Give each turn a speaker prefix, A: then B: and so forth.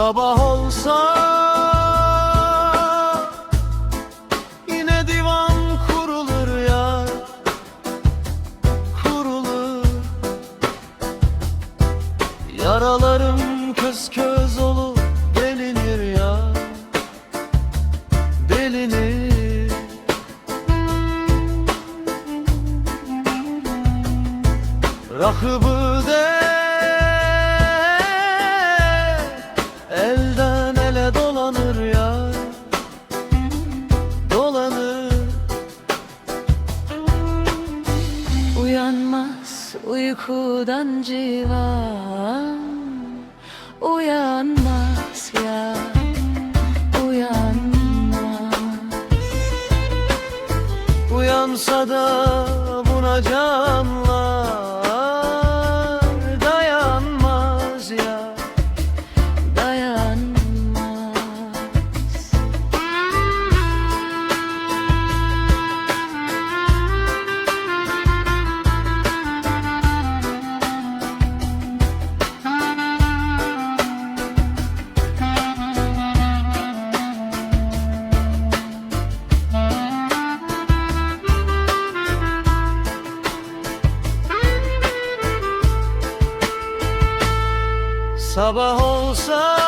A: Sabah olsa yine divan kurulur ya, kurulur. Yaralarım köz köz olur, delinir ya, delinir. Rakıbı de elden ele dolanır ya, dolanır.
B: Uyanmaz uykudan civan, uyanmaz ya, uyanmaz.
A: Uyansa da buna canlar dayanmaz ya,
B: Dayanmaz.
A: Sabah olsa